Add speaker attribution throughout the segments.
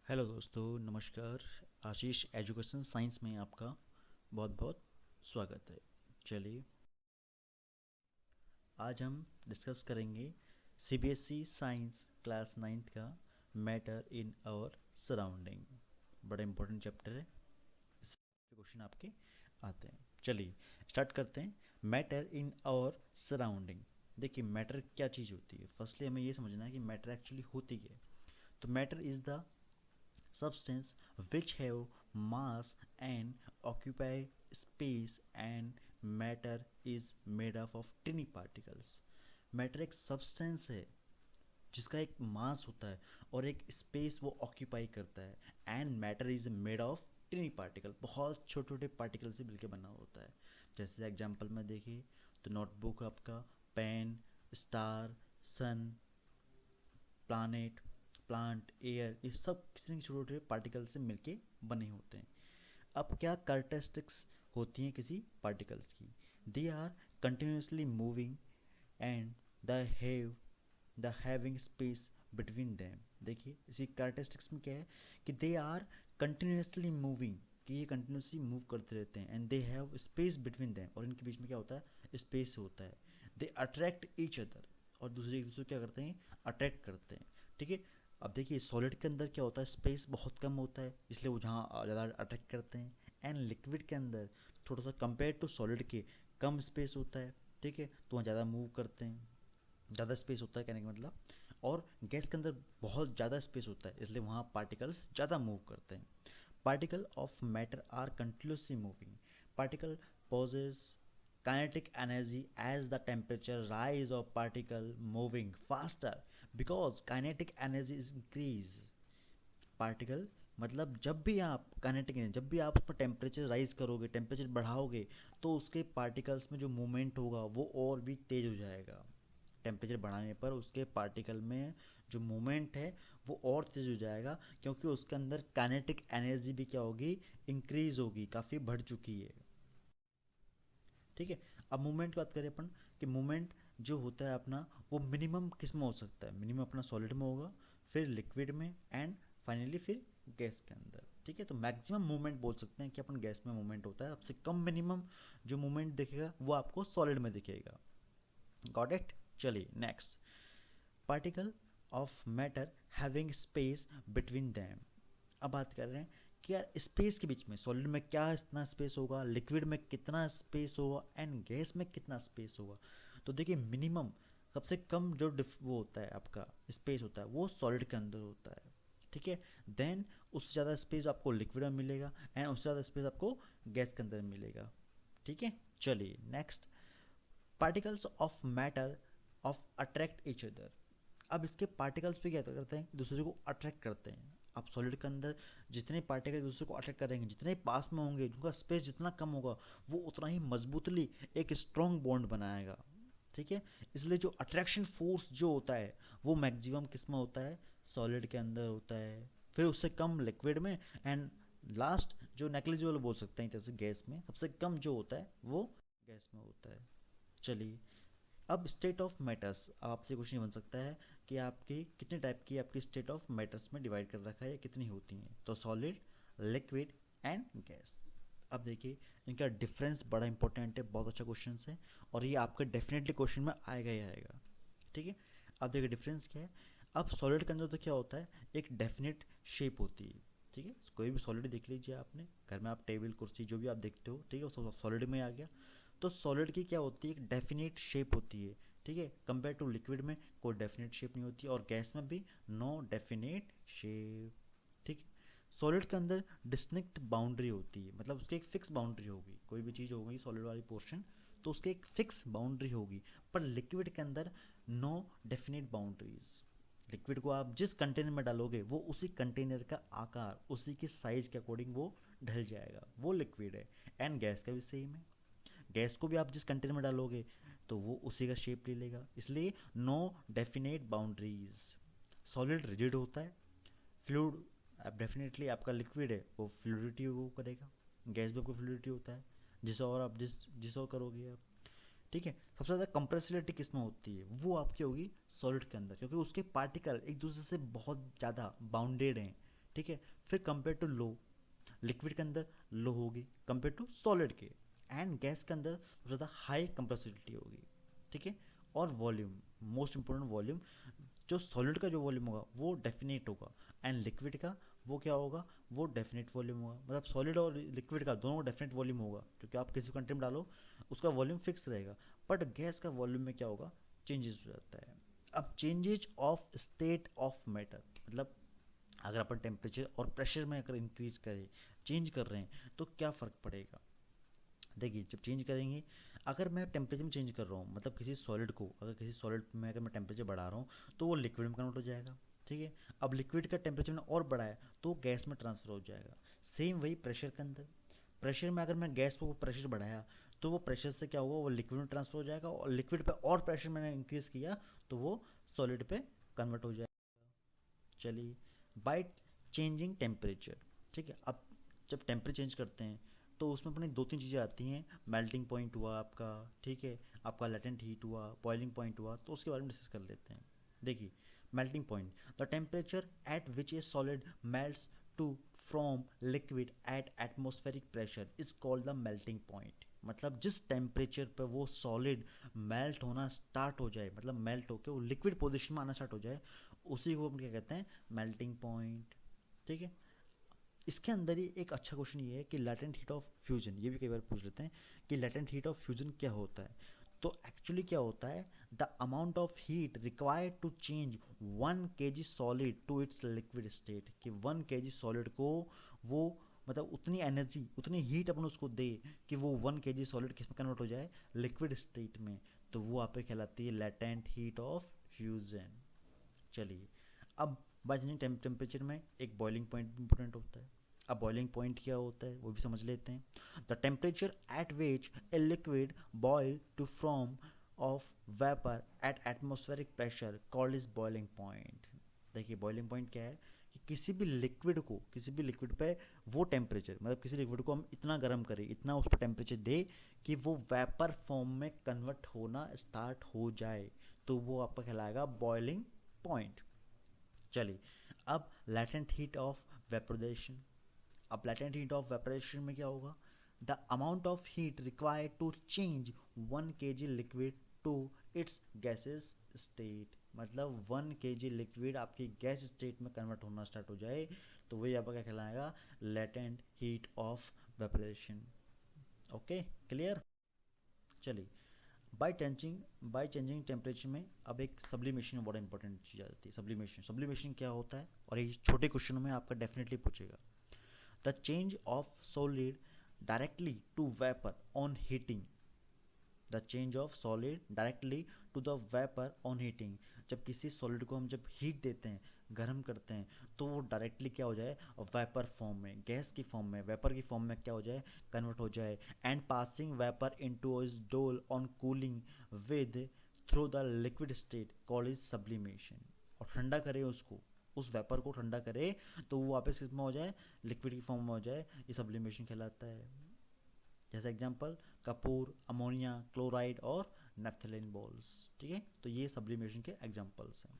Speaker 1: Hello दोस्तों, नमस्कार। आशीष education science में आपका बहुत बहुत स्वागत है। चलिए, आज हम डिस्कस करेंगे सीबीएसई साइंस क्लास नाइन्थ का मैटर इन आवर सराउंडिंग। बड़ा इंपॉर्टेंट चैप्टर है, इस क्वेश्चन आपके आते हैं। चलिए स्टार्ट करते हैं। Matter in our surrounding. देखिए, मैटर क्या चीज़ होती है। फर्स्टली हमें ये समझना है कि मैटर एक्चुअली होती क्या है। तो matter is the substance which have mass and occupy space, and matter is made up of tiny particles. Matter एक सब्सटेंस है जिसका एक मास होता है और एक स्पेस वो ऑक्यूपाई करता है। And matter is made of टिनी particle, बहुत छोटे छोटे पार्टिकल से मिलकर बना होता है। जैसे एग्जांपल में देखिए तो नोटबुक आपका, पेन, स्टार, सन, प्लानेट, प्लांट, एयर, ये सब किसी न छोटे छोटे पार्टिकल से मिलके बने होते हैं। अब क्या कैरेक्टरिस्टिक्स होती हैं किसी पार्टिकल्स की? They are continuously moving and the have the having space between them. देखिए, इसी कैरेक्टरिस्टिक्स में क्या है कि दे आर कंटिन्यूसली मूविंग, कि ये कंटिन्यूसली मूव करते रहते हैं। And they have space between them, और इनके बीच में क्या होता है? स्पेस होता है। दे अट्रैक्ट ईच अदर, और दूसरे एक दूसरे को क्या करते हैं? अट्रैक्ट करते हैं। ठीक है। अब देखिए, सॉलिड के अंदर क्या होता है? स्पेस बहुत कम होता है, इसलिए वो जहाँ ज़्यादा अट्रैक्ट करते हैं। एंड लिक्विड के अंदर थोड़ा सा कंपेयर टू सॉलिड के कम स्पेस होता है। ठीक है, तो वहाँ ज़्यादा मूव करते हैं, ज़्यादा स्पेस होता है कहने का मतलब। और गैस के अंदर बहुत ज़्यादा स्पेस होता है, इसलिए वहाँ पार्टिकल्स ज़्यादा मूव करते हैं। Particle of matter are continuously moving. Particle possess kinetic energy as the temperature rise of particle moving faster because kinetic energy is increase। Particle मतलब जब भी आप काइनेटिक एनर्जी, जब भी आप उसमें टेम्परेचर राइज करोगे, टेम्परेचर बढ़ाओगे, तो उसके पार्टिकल्स में जो मूवमेंट होगा वो और भी तेज हो जाएगा। टेम्परेचर बढ़ाने पर उसके पार्टिकल में जो मूवमेंट है वो और तेज हो जाएगा, क्योंकि उसके अंदर काइनेटिक एनर्जी भी क्या होगी? इंक्रीज होगी, काफ़ी बढ़ चुकी है। ठीक है। अब मूवमेंट की बात करें अपन, कि मूवमेंट जो होता है अपना, वो मिनिमम किस में हो सकता है? मिनिमम अपना सॉलिड में होगा, फिर लिक्विड में, एंड फाइनली फिर गैस के अंदर। ठीक है, तो मैक्सिमम मूवमेंट बोल सकते हैं कि अपन गैस में मूवमेंट होता है। सबसे कम मिनिमम जो मूवमेंट दिखेगा वो आपको सॉलिड में दिखेगा। Got it? चलिए next. Particle of matter having space between them. अब बात कर रहे हैं कि यार स्पेस के बीच में सॉलिड में क्या इतना स्पेस होगा, लिक्विड में कितना स्पेस होगा, एंड गैस में कितना स्पेस होगा। तो देखिए, मिनिमम सबसे कम जो वो होता है आपका स्पेस होता है वो सॉलिड के अंदर होता है। ठीक है। देन उससे ज़्यादा स्पेस आपको लिक्विड में मिलेगा, एंड उससे ज़्यादा स्पेस आपको गैस के अंदर मिलेगा। ठीक है। चलिए next. Particles of matter of attract each other. अब इसके पार्टिकल्स पे क्या करते हैं? दूसरे को अट्रैक्ट करते हैं। अब सॉलिड के अंदर जितने पार्टिकल दूसरे को अट्रैक्ट करेंगे, जितने पास में होंगे, जिनका स्पेस जितना कम होगा, वो उतना ही मजबूतली एक स्ट्रॉन्ग बॉन्ड बनाएगा। ठीक है। इसलिए जो अट्रैक्शन फोर्स जो होता है वो मैक्सिमम किस में होता है? सॉलिड के अंदर होता है, फिर उससे कम लिक्विड में, एंड लास्ट जो नेग्लिजिबल बोल सकते हैं जैसे गैस में, सबसे कम जो होता है वो गैस में होता है। चलिए, अब स्टेट ऑफ मैटर्स। अब आपसे क्वेश्चन बन सकता है कि आपकी कितने टाइप की आपकी स्टेट ऑफ मैटर्स में डिवाइड कर रखा है, या कितनी होती हैं? तो सॉलिड, लिक्विड, एंड गैस। अब देखिए, इनका डिफरेंस बड़ा इंपॉर्टेंट है, बहुत अच्छा क्वेश्चन है, और ये आपके डेफिनेटली क्वेश्चन में आएगा ही आएगा। ठीक है। अब देखिए डिफरेंस क्या है। अब सॉलिड के अंदर तो क्या होता है? एक डेफिनेट शेप होती है। ठीक है, कोई भी सॉलिड देख लीजिए आपने घर में, आप टेबल कुर्सी जो भी आप देखते हो, ठीक है, वो सब सॉलिड में आ गया। तो सॉलिड की क्या होती है? एक डेफिनेट शेप होती है। ठीक है, कंपेयर टू लिक्विड में कोई डेफिनेट शेप नहीं होती, और गैस में भी नो डेफिनेट शेप। ठीक है। सॉलिड के अंदर डिस्टिंक्ट बाउंड्री होती है, मतलब उसकी एक फिक्स बाउंड्री होगी। कोई भी चीज़ होगी सॉलिड वाली पोर्शन, तो उसकी एक फिक्स बाउंड्री होगी। पर लिक्विड के अंदर नो डेफिनेट बाउंड्रीज। लिक्विड को आप जिस कंटेनर में डालोगे वो उसी कंटेनर का आकार, उसी के साइज के अकॉर्डिंग वो ढल जाएगा, वो लिक्विड है। एंड गैस का भी सेम है। गैस को भी आप जिस कंटेनर में डालोगे तो वो उसी का शेप ले लेगा, इसलिए no definite boundaries. Solid rigid होता है। फ्लूइड, अब डेफिनेटली आपका लिक्विड है वो फ्लूइडिटी वो करेगा। गैस भी आपको फ्लूइडिटी होता है, जिस और आप जिस और करोगे आप। ठीक है। सबसे ज़्यादा कंप्रेसिबिलिटी किस में होती है? वो आपकी होगी सॉलिड के अंदर, क्योंकि उसके पार्टिकल एक दूसरे से बहुत ज़्यादा बाउंडेड हैं। ठीक है। फिर कंपेयर टू लो, लिक्विड के अंदर लो होगी कंपेयर टू सॉलिड के, एंड गैस के अंदर ज़्यादा हाई कंप्रेसिबिलिटी होगी, ठीक है। और वॉल्यूम, मोस्ट इंपॉर्टेंट वॉल्यूम, जो सॉलिड का जो वॉल्यूम होगा वो डेफिनेट होगा, एंड लिक्विड का वो क्या होगा, वो डेफिनेट वॉल्यूम होगा। मतलब सॉलिड और लिक्विड का दोनों डेफिनेट वॉल्यूम होगा, क्योंकि आप किसी कंटेंट में डालो उसका वॉल्यूम फिक्स रहेगा, बट गैस का वॉल्यूम में क्या होगा, चेंजेस हो जाता है। अब changes of state of matter, मतलब अगर अपन टेम्परेचर और प्रेशर में अगर इंक्रीज करें, चेंज कर रहे हैं, तो क्या फ़र्क पड़ेगा। देखिए जब चेंज करेंगे, अगर मैं टेम्परेचर में चेंज कर रहा हूँ, मतलब किसी सॉलिड को, अगर किसी सॉलिड में अगर मैं टेम्परेचर बढ़ा रहा हूँ तो वो लिक्विड में कन्वर्ट हो जाएगा, ठीक है। अब लिक्विड का टेम्परेचर मैंने और बढ़ाया तो गैस में ट्रांसफर हो जाएगा। सेम वही प्रेशर के अंदर, प्रेशर में अगर मैं गैस को प्रेशर बढ़ाया तो वो प्रेशर से क्या होगा, वो लिक्विड में ट्रांसफर हो जाएगा, और लिक्विड पे और प्रेशर मैंने इंक्रीज किया तो वो सॉलिड पे कन्वर्ट हो जाएगा। चलिए, बाय चेंजिंग टेम्परेचर, ठीक है। अब जब टेम्परेचर चेंज करते हैं तो उसमें अपनी दो तीन चीज़ें आती हैं, मेल्टिंग पॉइंट हुआ आपका, ठीक है, आपका लेटेंट हीट हुआ, बॉइलिंग पॉइंट हुआ, तो उसके बारे में डिस्कस कर लेते हैं। देखिए melting point, the temperature at which a solid melts to from liquid at atmospheric pressure is called the melting point. मतलब जिस टेम्परेचर पर वो सॉलिड मेल्ट होना स्टार्ट हो जाए, मतलब मेल्ट होकर वो लिक्विड पोजिशन में आना स्टार्ट हो जाए, उसी को हम क्या कहते हैं, मेल्टिंग पॉइंट, ठीक है। इसके अंदर ही एक अच्छा क्वेश्चन ये है कि लैटेंट हीट ऑफ फ्यूजन, ये भी कई बार पूछ लेते हैं कि लैटेंट हीट ऑफ फ्यूजन क्या होता है। तो एक्चुअली क्या होता है, the amount of heat required to change 1 kg solid to its liquid state, कि 1 kg सॉलिड को वो, मतलब उतनी एनर्जी, उतनी हीट अपन उसको दे कि वो 1 kg सॉलिड किस में कन्वर्ट हो जाए, लिक्विड स्टेट में, तो वो आप पे कहलाती है लैटेंट हीट ऑफ फ्यूजन। चलिए, अब बाय चेंजिंग टेम्परेचर में एक बॉइलिंग पॉइंट भी इंपॉर्टेंट होता है। अब बॉइलिंग पॉइंट क्या होता है वो भी समझ लेते हैं। The temperature at which a liquid boil to form of vapour at atmospheric pressure called is boiling point. देखिए बॉइलिंग पॉइंट क्या है कि किसी भी लिक्विड को, किसी भी लिक्विड पे वो टेम्परेचर, मतलब किसी लिक्विड को हम इतना गर्म करें, इतना उस पर टेम्परेचर दे कि वो वेपर फॉर्म में कन्वर्ट होना स्टार्ट हो जाए, तो वो आपका कहलाएगा बॉइलिंग पॉइंट। चलिए, अब लैटेंट हीट ऑफ वेपोराइजेशन, अब लैटेंट हीट ऑफ वेपोराइजेशन में क्या होगा, the amount of heat required to change 1 kg liquid to its gases state, मतलब 1 kg लिक्विड आपकी गैस स्टेट में कन्वर्ट होना स्टार्ट हो जाए, तो वही आपका क्या कहलाएगा, latent heat of vaporisation. Okay, clear. चलिए, बाय चेंजिंग टेम्परेचर में अब एक सब्लिमेशन में बड़ा इंपॉर्टेंट चीज़ आती है, सब्लिमेशन। सब्लिमेशन क्या होता है, और ये छोटे क्वेश्चनों में आपका डेफिनेटली पूछेगा। The change of solid directly to vapour on heating, the change of solid directly to the vapour on heating, जब किसी सॉलिड को हम जब हीट देते हैं, गर्म करते हैं, तो वो डायरेक्टली क्या हो जाए, वेपर फॉर्म में, गैस की फॉर्म में, वेपर की फॉर्म में क्या हो जाए, कन्वर्ट हो जाए, and passing vapour into is dole on cooling with through the liquid state called is sublimation. और ठंडा करें उसको, उस वेपर को ठंडा करे तो वो वापस किस में हो जाए, लिक्विड की फॉर्म में हो जाए, ये सब्लिमेशन कहलाता है। जैसे एग्जांपल कपूर, अमोनिया, क्लोराइड और नेफ्थलीन बॉल्स, ठीक है। तो ये सब्लिमेशन के एग्जांपल्स हैं।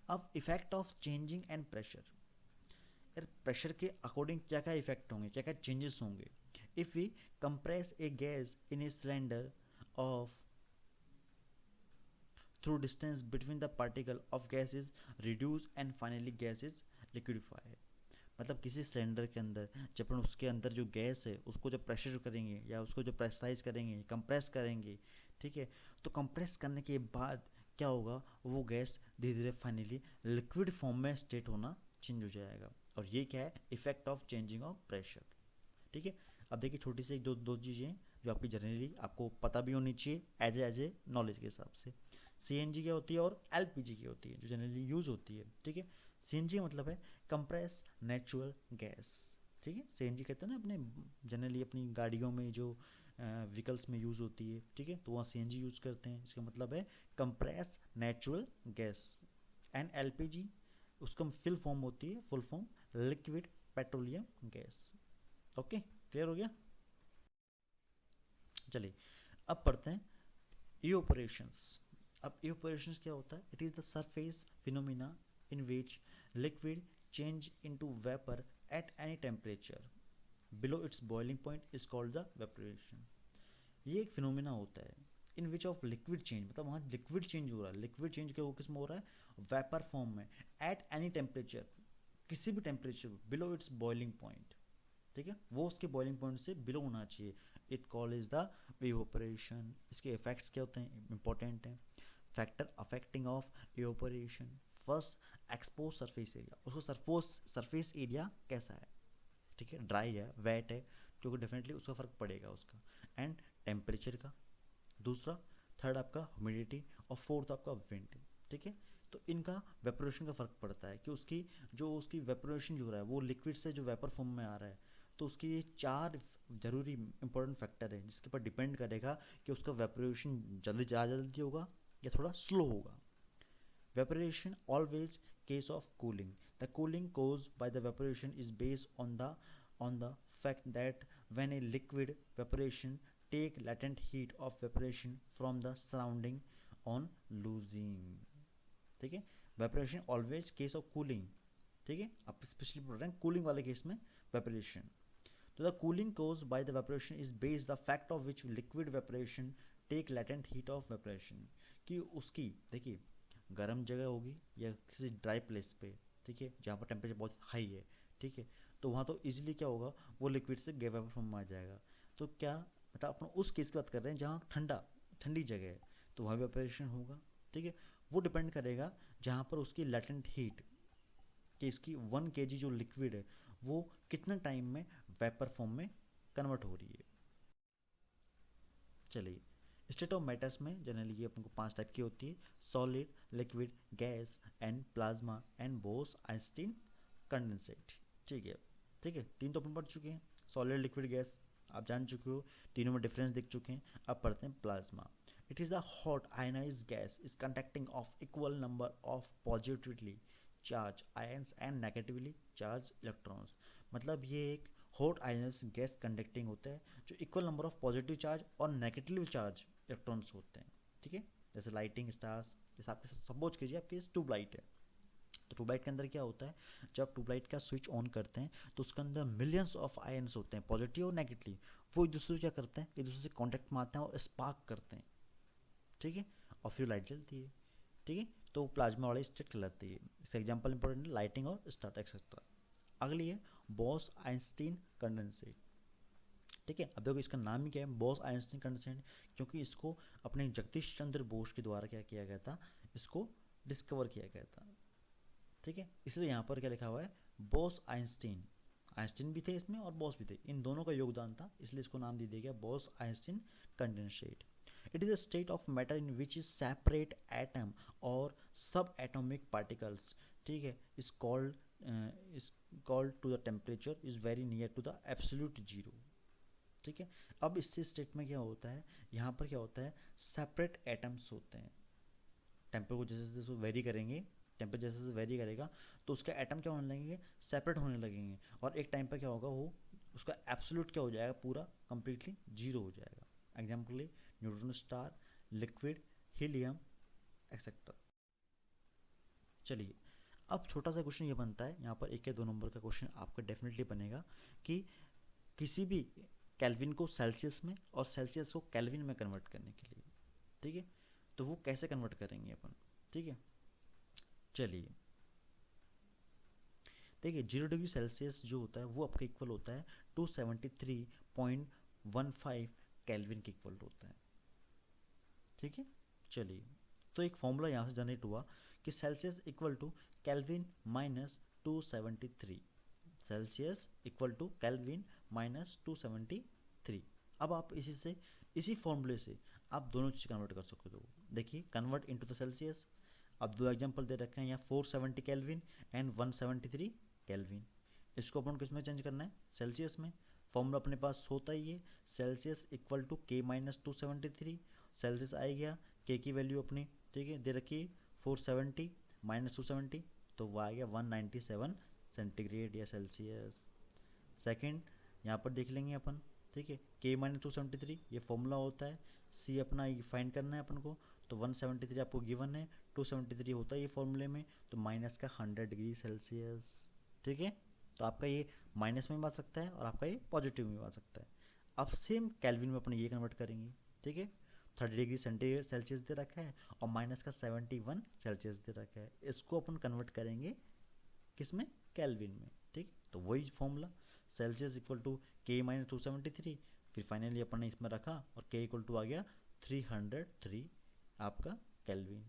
Speaker 1: अब effect of changing and pressure, यार प्रेशर के अकॉर्डिंग क्या क्या इफेक्ट होंगे, क्या क्या चेंजेस होंगे। If we compress a gas in a cylinder of through distance between the particle of gas is reduced and finally gas is liquefied। मतलब किसी सिलेंडर के अंदर जब अपन उसके अंदर जो गैस है उसको जब प्रेशर करेंगे या उसको जब प्रेशराइज करेंगे, कंप्रेस करेंगे, ठीक है, तो कंप्रेस करने के बाद क्या होगा, वो गैस धीरे धीरे फाइनली लिक्विड फॉर्म में स्टेट होना चेंज हो जाएगा। और ये क्या है, effect of changing of pressure, ठीक है। अब देखिए छोटी सी एक दो दो चीज़ें जो आपकी जनरली आपको पता भी होनी चाहिए एज ए नॉलेज के हिसाब से। सीएनजी क्या होती है और एलपीजी क्या होती है, जो जनरली यूज़ होती है, ठीक है। सीएनजी मतलब है कंप्रेस नेचुरल गैस, ठीक है। सीएनजी कहते हैं ना अपने जनरली अपनी गाड़ियों में जो व्हीकल्स में यूज़ होती है, ठीक है, तो वहाँ सीएनजी यूज़ करते हैं, इसका मतलब है compress natural gas. And LPG उसका फिल फॉर्म होती है, full form liquid petroleum gas. Okay, clear हो गया। चलिए, अब पढ़ते हैं इवेपोरेशंस। अब इवेपोरेशंस क्या होता है, it is the surface phenomena in which liquid change into vapor at any temperature below its boiling point is called the vaporization. ये एक फिनोमिना होता है इन विच ऑफ लिक्विड चेंज, मतलब वहाँ लिक्विड चेंज हो रहा है, लिक्विड चेंज क्या वो किस में हो रहा है, वेपर फॉर्म में, एट एनी टेम्परेचर, किसी भी temperature below it's boiling point, ठीक है, वो उसके बॉइलिंग पॉइंट से बिलो होना चाहिए, it call is the evaporation. इसके इफेक्ट्स क्या होते हैं, इंपॉर्टेंट हैं. Factor affecting of evaporation, first expose surface area, उसको सरफेस एरिया कैसा है, ठीक है, ड्राई है, वेट है, क्योंकि डेफिनेटली उसका फ़र्क पड़ेगा उसका. एंड टेम्परेचर का, दूसरा, थर्ड आपका ह्यूमिडिटी, और फोर्थ आपका विंड, ठीक है. तो इनका वेपोरेशन का फ़र्क पड़ता है कि उसकी वेपोरेशन जो हो रहा है वो लिक्विड से जो वेपर फॉर्म में आ रहा है, तो उसके ये चार जरूरी इंपॉर्टेंट फैक्टर है जिसके ऊपर डिपेंड करेगा कि उसका वेपोरेशन जल्दी होगा या थोड़ा स्लो होगा. Vaporization always case of cooling. The cooling caused by the vaporization is based on the fact that when a liquid vaporization take latent heat of vaporization from the surrounding on losing. ठीक है, vaporization always case of cooling. ठीक है, आप specially बोल रहे हैं cooling वाले case में vaporization. तो the cooling caused by the vaporization is based the fact of which liquid vaporization take latent heat of vaporization. कि उसकी देखिए गर्म जगह होगी या किसी ड्राई प्लेस पे, ठीक है, जहाँ पर टेम्परेचर बहुत हाई है, ठीक है, तो वहाँ तो इजीली क्या होगा, वो लिक्विड से गैस वेपर फॉर्म में आ जाएगा. तो क्या मतलब अपन उस केस की बात कर रहे हैं जहाँ ठंडी जगह है, तो वहाँ वेपोरेशन होगा, ठीक है. वो डिपेंड करेगा जहाँ पर उसकी लेटेंट हीट, कि इसकी 1 kg जो लिक्विड है वो कितने टाइम में वेपर फॉर्म में कन्वर्ट हो रही है. चलिए, स्टेट ऑफ मैटर्स में जनरली ये अपन को 5 टाइप की होती है, solid, liquid, gas and plasma and boss Einstein condensate. ठीक है, ठीक है, 3 तो अपन पढ़ चुके हैं, सॉलिड, लिक्विड, गैस आप जान चुके हो, तीनों में डिफरेंस देख चुके हैं. अब पढ़ते हैं plasma. It is the hot ionised gas is conducting of equal number of positively charge ions and negatively charge electrons. मतलब ये एक हॉट आयनाइज्ड गैस कंडक्टिंग होता है जो equal number of positive charge और नेगेटिव चार्ज इलेक्ट्रॉन्स होते हैं, ठीक है. जैसे लाइटिंग स्टार्स, जैसे आपके सपोज कीजिए आपके ट्यूबलाइट है, तो ट्यूबलाइट के अंदर क्या होता है, जब ट्यूबलाइट का स्विच ऑन करते हैं तो उसके अंदर मिलियंस ऑफ आयन्स होते हैं, पॉजिटिव और नेगेटिव, वो एक दूसरे से क्या करते हैं, एक दूसरे से कॉन्टैक्ट में आते हैं और स्पार्क करते हैं, ठीक है, और फिर लाइट जलती है, ठीक है. तो प्लाज्मा वाली स्टेट कहलाती है. इसका एग्जांपल इंपॉर्टेंट है, लाइटिंग और स्टार एक्सेट्रा. अगली है बॉस आइंस्टीन कंडेंसेट. ठीक है, अब देखो इसका नाम ही क्या है, बॉस आइंस्टीन कंडेंसेट, क्योंकि इसको अपने जगदीश चंद्र बोस के द्वारा क्या किया गया था, इसको डिस्कवर किया गया था, ठीक है. इसलिए यहाँ पर क्या लिखा हुआ है, बॉस आइंस्टीन. आइंस्टीन भी थे इसमें और बॉस भी थे, इन दोनों का योगदान था, इसलिए इसको नाम दे दिया गया boss Einstein condensate. It is a state of matter in which is separate atom और subatomic particles, ठीक है, is called to the temperature is very near to the absolute zero, ठीक है. अब इससे स्टेट में क्या होता है, यहाँ पर क्या होता है, सेपरेट एटम्स होते हैं. टेम्परेचर को जैसे जैसे वेरी करेंगे, टेम्परेचर जैसे जैसे वेरी करेगा तो उसके एटम क्या होने लगेंगे, सेपरेट होने लगेंगे, और एक टाइम पर क्या होगा, वो उसका एब्सोल्यूट क्या हो जाएगा, पूरा कंप्लीटली जीरो हो जाएगा. Example neutron star, liquid, helium etcetera. चलिए, अब छोटा सा क्वेश्चन ये बनता है, यहाँ पर 1 या 2 नंबर का क्वेश्चन आपका डेफिनेटली बनेगा कि किसी भी केल्विन को सेल्सियस में और सेल्सियस को केल्विन में कन्वर्ट करने के लिए, ठीक है, तो वो कैसे कन्वर्ट करेंगे अपन, ठीक है. चलिए देखिए, 0 डिग्री सेल्सियस जो होता है वो आपका इक्वल होता है 273.15 केल्विन के इक्वल होता है, ठीक है. चलिए, तो एक फॉर्मूला यहाँ से जनरेट हुआ कि Celsius equal to Kelvin minus 273, Celsius equal to Kelvin minus 273. अब आप इसी फॉर्मूले से आप दोनों चीज़ कन्वर्ट कर सकते हो. देखिए, कन्वर्ट इनटू द सेल्सियस. अब 2 एग्जांपल दे रखे हैं यहाँ, 470 केल्विन एंड 173 केल्विन. इसको अपन किस में चेंज करना है, सेल्सियस में. फॉर्मूला अपने पास होता ही है, सेल्सियस इक्वल टू के माइनस 273. सेल्सियस आ गया, के की वैल्यू अपनी, ठीक है, दे रखी 470 माइनस 270, तो वो आ गया 197 सेंटीग्रेड या सेल्सियस. सेकेंड यहाँ पर देख लेंगे अपन, ठीक है, के माइनस 273 ये फॉर्मूला होता है, सी अपना फाइंड करना है अपन को, तो 173 आपको गिवन है, 273 होता है ये फॉर्मूले में, तो माइनस का 100 डिग्री सेल्सियस. ठीक है। तो आपका ये माइनस में भी आ सकता है और आपका ये पॉजिटिव में भी आ सकता है। अब सेम केल्विन में अपन ये कन्वर्ट करेंगे, ठीक है। 30 डिग्री सेंटीग्रेड सेल्सियस दे रखा है और माइनस का 71 सेल्सियस दे रखा है, इसको अपन कन्वर्ट करेंगे किस में, केल्विन में, ठीक। तो वही फॉर्मूला, सेल्सियस इक्वल टू के माइनस 273, फिर फाइनली अपन ने इसमें रखा और के इक्वल टू आ गया 303 आपका केल्विन,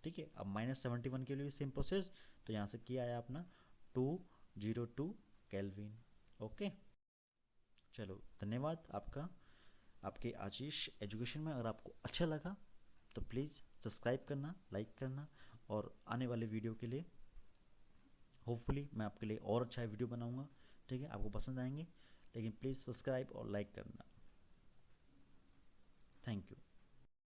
Speaker 1: ठीक है। अब -71 के लिए सेम प्रोसेस, तो यहाँ से क्या आया अपना 202 केल्विन। ओके, चलो धन्यवाद आपका, आपके आशीष एजुकेशन में। अगर आपको अच्छा लगा तो प्लीज़ सब्सक्राइब करना, लाइक करना, और आने वाले वीडियो के लिए होपफुली मैं आपके लिए और अच्छा वीडियो बनाऊंगा, ठीक है। आपको पसंद आएंगे, लेकिन प्लीज़ सब्सक्राइब और लाइक करना। Thank you.